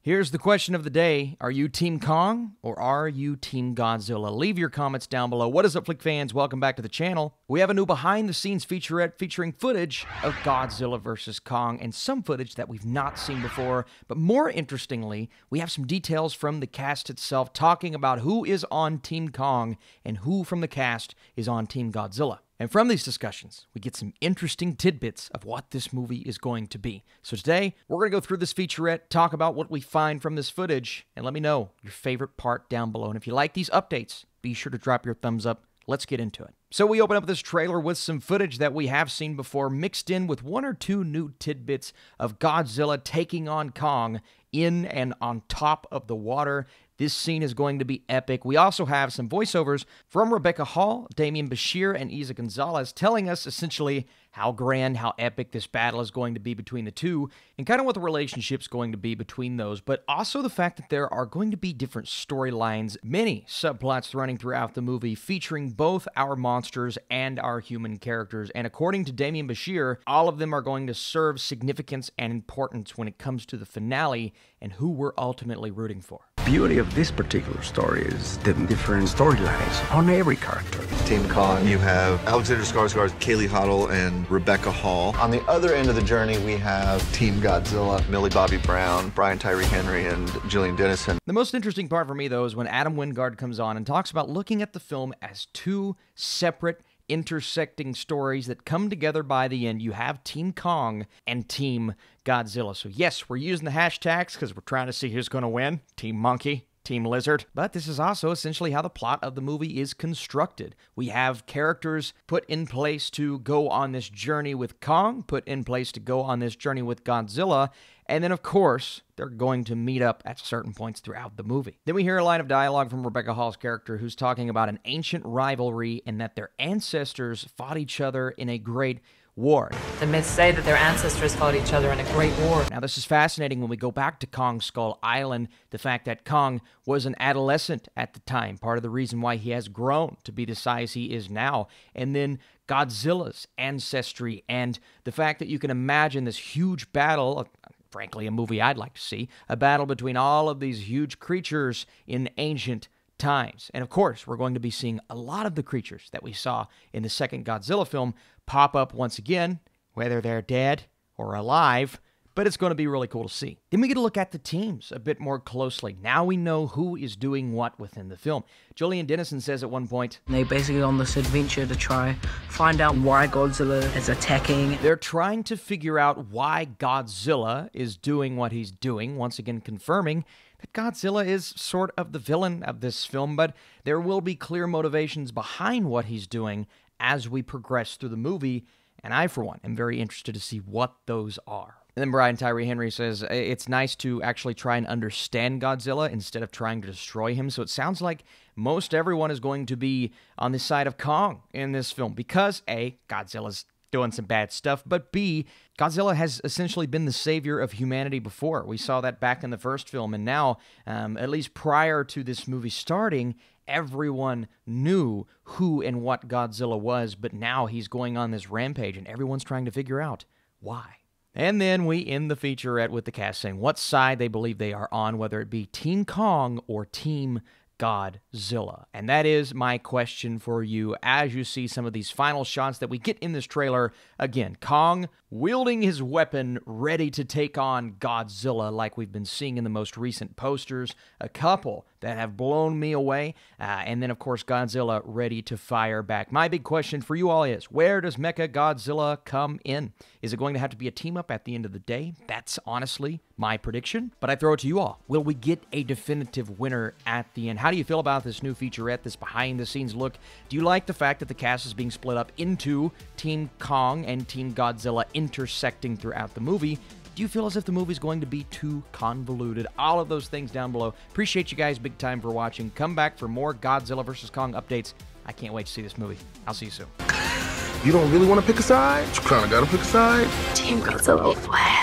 Here's the question of the day. Are you Team Kong or are you Team Godzilla? Leave your comments down below. What is up, Flick fans? Welcome back to the channel. We have a new behind-the-scenes featurette featuring footage of Godzilla vs. Kong and some footage that we've not seen before. But more interestingly, we have some details from the cast itself talking about who is on Team Kong and who from the cast is on Team Godzilla. And from these discussions, we get some interesting tidbits of what this movie is going to be. So today, we're going to go through this featurette, talk about what we find from this footage, and let me know your favorite part down below. And if you like these updates, be sure to drop your thumbs up. Let's get into it. So we open up this trailer with some footage that we have seen before, mixed in with one or two new tidbits of Godzilla taking on Kong in and on top of the water. This scene is going to be epic. We also have some voiceovers from Rebecca Hall, Damian Bashir, and Isa Gonzalez telling us essentially how grand, how epic this battle is going to be between the two, and kind of what the relationship's going to be between those, but also the fact that there are going to be different storylines, many subplots running throughout the movie, featuring both our monsters and our human characters. And according to Damian Bashir, all of them are going to serve significance and importance when it comes to the finale and who we're ultimately rooting for. The beauty of this particular story is the different storylines on every character. Team Kong, you have Alexander Skarsgård, Kaylee Hodel, and Rebecca Hall. On the other end of the journey, we have Team Godzilla, Millie Bobby Brown, Brian Tyree Henry, and JULIAN Dennison. The most interesting part for me, though, is when Adam Wingard comes on and talks about looking at the film as two separate intersecting stories that come together by the end. You have Team Kong and Team Godzilla. So yes, we're using the hashtags because we're trying to see who's going to win. Team Monkey, Team Lizard. But this is also essentially how the plot of the movie is constructed. We have characters put in place to go on this journey with Kong, put in place to go on this journey with Godzilla, and then, of course, they're going to meet up at certain points throughout the movie. Then we hear a line of dialogue from Rebecca Hall's character who's talking about an ancient rivalry and that their ancestors fought each other in a great war. The myths say that their ancestors fought each other in a great war. Now, this is fascinating when we go back to Kong Skull Island, the fact that Kong was an adolescent at the time, part of the reason why he has grown to be the size he is now. And then Godzilla's ancestry and the fact that you can imagine this huge battle, frankly, a movie I'd like to see, a battle between all of these huge creatures in ancient times. And of course, we're going to be seeing a lot of the creatures that we saw in the second Godzilla film pop up once again, whether they're dead or alive, but it's going to be really cool to see. Then we get a look at the teams a bit more closely. Now we know who is doing what within the film. JULIAN Dennison says at one point, they're basically on this adventure to try find out why Godzilla is attacking. They're trying to figure out why Godzilla is doing what he's doing, once again confirming that Godzilla is sort of the villain of this film, but there will be clear motivations behind what he's doing as we progress through the movie, and I, for one, am very interested to see what those are. And then Brian Tyree Henry says, it's nice to actually try and understand Godzilla instead of trying to destroy him. So it sounds like most everyone is going to be on the side of Kong in this film because, A, Godzilla's doing some bad stuff, but B, Godzilla has essentially been the savior of humanity before. We saw that back in the first film, and now, at least prior to this movie starting, everyone knew who and what Godzilla was, but now he's going on this rampage, and everyone's trying to figure out why. And then we end the featurette with the cast saying what side they believe they are on, whether it be Team Kong or Team Godzilla. And that is my question for you as you see some of these final shots that we get in this trailer. Again, Kong wielding his weapon, ready to take on Godzilla like we've been seeing in the most recent posters. A couple that have blown me away. And then, of course, Godzilla ready to fire back. My big question for you all is, where does Mechagodzilla come in? Is it going to have to be a team-up at the end of the day? That's honestly my prediction. But I throw it to you all. Will we get a definitive winner at the end? How do you feel about this new featurette, this behind-the-scenes look? Do you like the fact that the cast is being split up into Team Kong and Team Godzilla intersecting throughout the movie? Do you feel as if the movie's going to be too convoluted? All of those things down below. Appreciate you guys big time for watching. Come back for more Godzilla vs. Kong updates. I can't wait to see this movie. I'll see you soon. You don't really want to pick a side? You kind of got to pick a side. Team Godzilla.